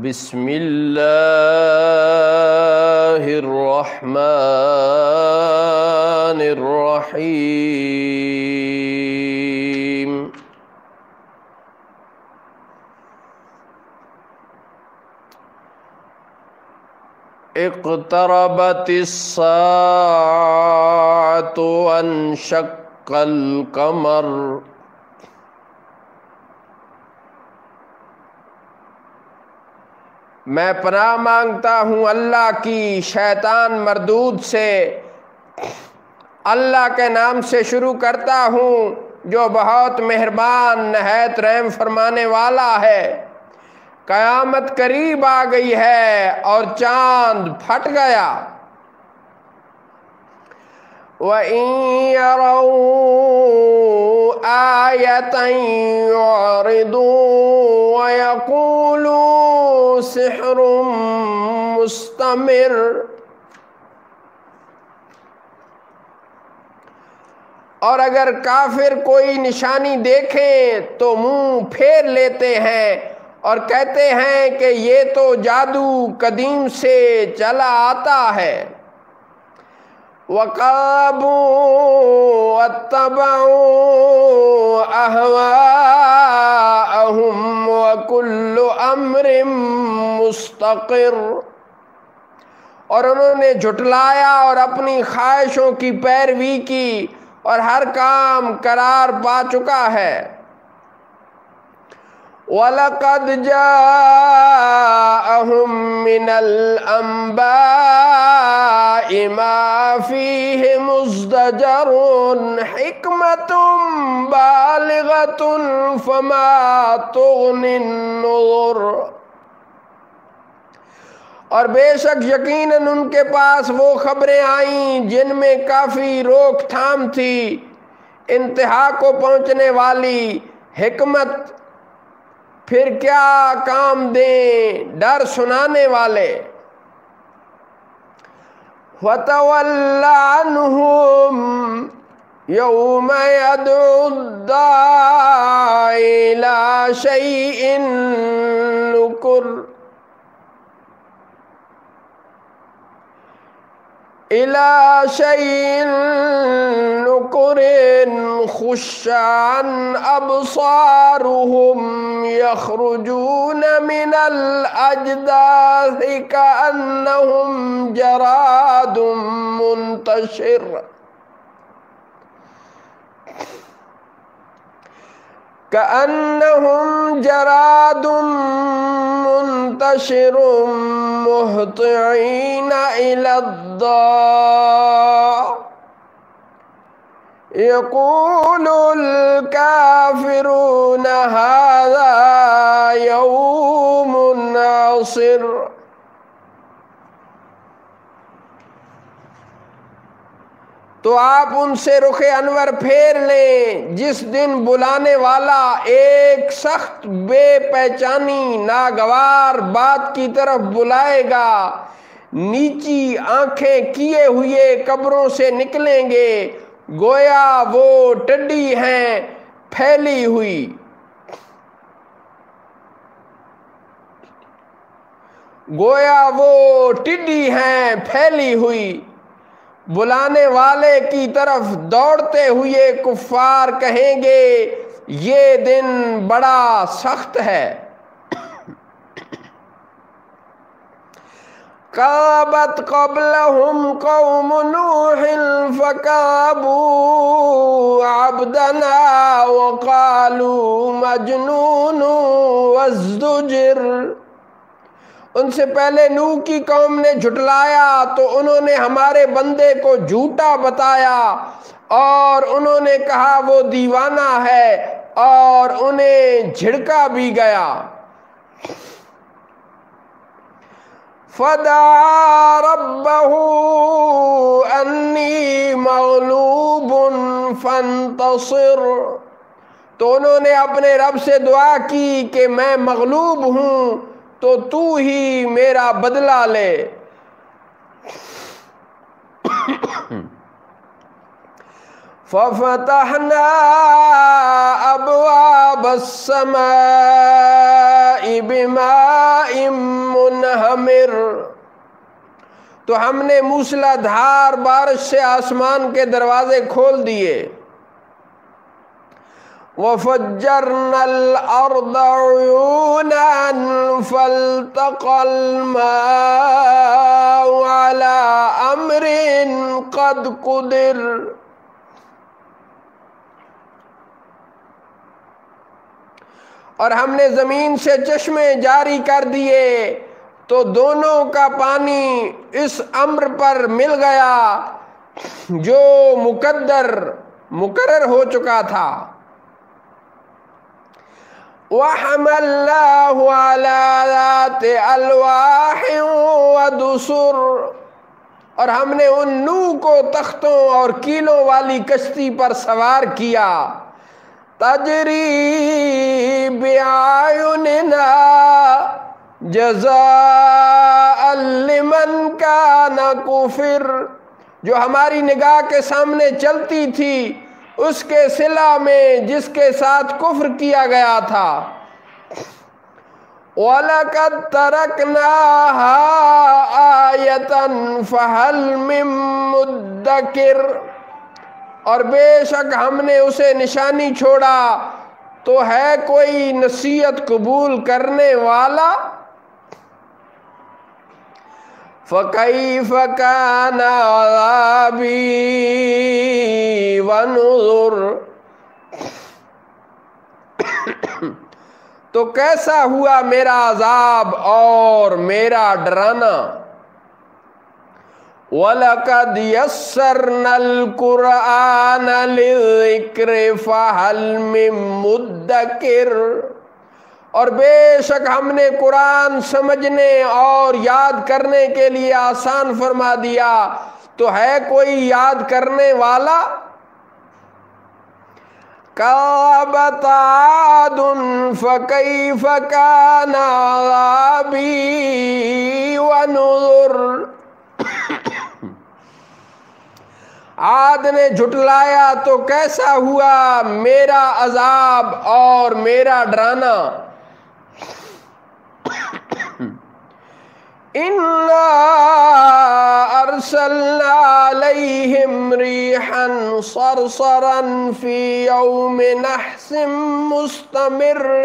بسم اللہ الرحمن الرحیم۔ اقتربت الساعة وانشق القمر۔ میں پناہ مانگتا ہوں اللہ کی شیطان مردود سے۔ اللہ کے نام سے شروع کرتا ہوں جو بہت مہربان نہایت رحم فرمانے والا ہے۔ قیامت قریب آ گئی ہے اور چاند پھٹ گیا۔ وَإِن يَرَوْا آيَةً يُعْرِضُوا وَيَقُولُوا سِحْرٌ مُسْتَمِرٌّ۔ اور اگر کافر کوئی نشانی دیکھیں تو منہ پھیر لیتے ہیں اور کہتے ہیں کہ یہ تو جادو قدیم سے چلا آتا ہے۔ وَقَابُوا وَاتَّبَعُوا أَهْوَاءَهُمْ وَكُلُّ أَمْرٍ مُسْتَقِرٌّ۔ اور انہوں نے جھٹلایا اور اپنی خواہشوں کی پیروی کی اور ہر کام قرار پا چکا ہے۔ وَلَقَدْ جَاءَهُم مِّنَ الْأَنبَاءِ مَا فِيهِ مُزْدَجَرٌ حِكْمَةٌ بَالِغَةٌ فَمَا تُغْنِ النُّذُرُ۔ اور بے شک یقیناً ان کے پاس وہ خبریں آئیں جن میں کافی روک تھام تھی، انتہا کو پہنچنے والی حکمت پھر کیا کام دیں ڈر سنانے والے۔ وَتَوَلَّ عَنْهُمْ يَوْمَ يَدْعُ الدَّاعِ إِلَى شَيْءٍ نُكُرٍ۔ إِلَى شَيْءٍ نُكُرٍ خُشَّ عَنْ أَبْصَارُهُمْ يَخْرُجُونَ مِنَ الْأَجْدَاثِ كَأَنَّهُمْ جَرَادٌ مُنْتَشِرٌ۔ كَأَنَّهُمْ جَرَادٌ مُنْتَشِرٌ مُهْطِعِينَ إِلَى الدَّاعِ يَقُولُ الْكَافِرُونَ هَذَا يَوْمٌ عَصِرٌ۔ تو آپ ان سے رخ انور پھیر لیں جس دن بلانے والا ایک سخت بے پہچانی ناگوار بات کی طرف بلائے گا۔ نیچی آنکھیں کیے ہوئے قبروں سے نکلیں گے گویا وہ ٹڈی ہیں پھیلی ہوئی۔ گویا وہ ٹڈی ہیں پھیلی ہوئی۔ بلانے والے کی طرف دوڑتے ہوئے کفار کہیں گے یہ دن بڑا سخت ہے۔ كَذَّبَتْ قَبْلَهُمْ قَوْمُ نُوحٍ فَكَذَّبُوا عَبْدَنَا وَقَالُوا مَجْنُونٌ وَازْدُجِرَ۔ ان سے پہلے نوح کی قوم نے جھٹلایا تو انہوں نے ہمارے بندے کو جھوٹا بتایا اور انہوں نے کہا وہ دیوانہ ہے اور انہیں جھڑکا بھی گیا۔ فَدَعَا رَبَّهُ أَنِّي مَغْلُوبٌ فَانتَصِرْ۔ تو انہوں نے اپنے رب سے دعا کی کہ میں مغلوب ہوں تو تو ہی میرا بدلہ لے۔ فَفَتَحْنَا أَبْوَابَ السَّمَاءِ بِمَاءٍ ماء منہمر، تو ہم نے موسلا دھار بارش سے آسمان کے دروازے کھول دیے. وَفَجَّرْنَا الْأَرْضَ عُيُونًا فَالْتَقَى الْمَاءُ عَلَى أَمْرٍ قَدْ قُدِرَ. اور ہم نے زمین سے چشمے جاری کر دیے تو دونوں کا پانی اس امر پر مل گیا جو مقرر ہو چکا تھا. وَحَمَلْنَاهُ عَلَى ذَاتِ أَلْوَاحٍ وَدُسُرٍ، اور ہم نے ان نوح کو تختوں اور کیلوں والی کشتی پر سوار کیا. تجری بِأَعْيُنِنَا جَزَاءً لِمَنْ كَانَ كُفِرَ، جو ہماری نگاہ کے سامنے چلتی تھی اس کے صلہ میں جس کے ساتھ کفر کیا گیا تھا. وَلَقَدْ تَرَكْنَاهَا آيَةً فَهَلْ مِن مُدَّكِرٍ، اور بے شک ہم نے اسے نشانی چھوڑا تو ہے کوئی نصیحت قبول کرنے والا. فَكَيْفَ كَانَ عَذَابِي وَنُذُرِ، تو کیسا ہوا میرا عذاب اور میرا ڈرانا. وَلَقَدْ يَسَّرْنَا الْقُرْآنَ لِلذِّكْرِ فَهَلْ مِن مُدَّكِرٍ، اور بے شک ہم نے قرآن سمجھنے اور یاد کرنے کے لیے آسان فرما دیا تو ہے کوئی یاد کرنے والا. كَذَّبَتْ عَادٌ فَكَيْفَ كَانَ عَذَابِي وَنُذُرِ، عاد نے جھٹلایا تو کیسا ہوا میرا عذاب اور میرا ڈرانا. إِنَّا أَرْسَلْنَا عَلَيْهِمْ رِيحًا صَرْصَرًا فِي يَوْمِ نَحْسٍ مُسْتَمِرٍّ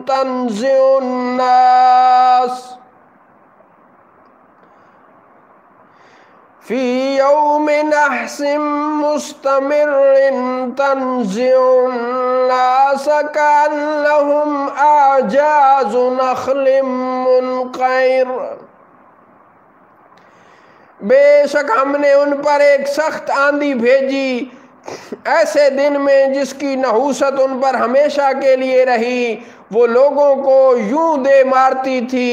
تَنزِعُ النَّاسَ كَأَنَّهُمْ أَعْجَازُ نَخْلٍ مُنقَعِرٍ، بے شک ہم نے ان پر ایک سخت آندھی بھیجی ایسے دن میں جس کی نحوست ان پر ہمیشہ کے لیے رہی. وہ لوگوں کو یوں دے مارتی تھی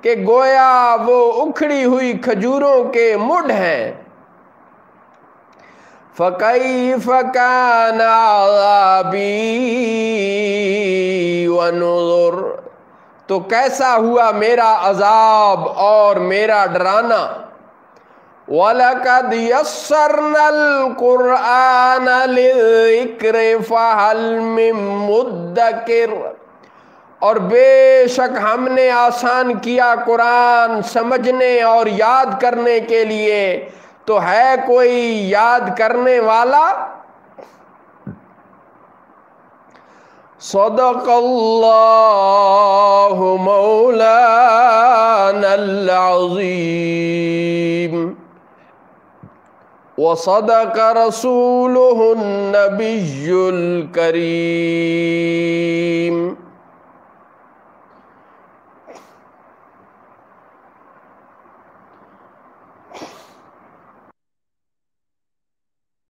کہ گویا وہ اکھڑی ہوئی کھجوروں کے مڈ ہیں. فَكَيْفَ كَانَ عَذَابِي وَنُذُرِ، تو کیسا ہوا میرا عذاب اور میرا ڈرانا. وَلَقَدْ يَسَّرْنَا الْقُرْآنَ لِلذِّكْرِ فَهَلْ مِن مُدَّكِرٍ، اور بے شک ہم نے آسان کیا قرآن سمجھنے اور یاد کرنے کے لیے تو ہے کوئی یاد کرنے والا. صدق اللہ مولانا العظیم وصدق رسوله النبی الکریم.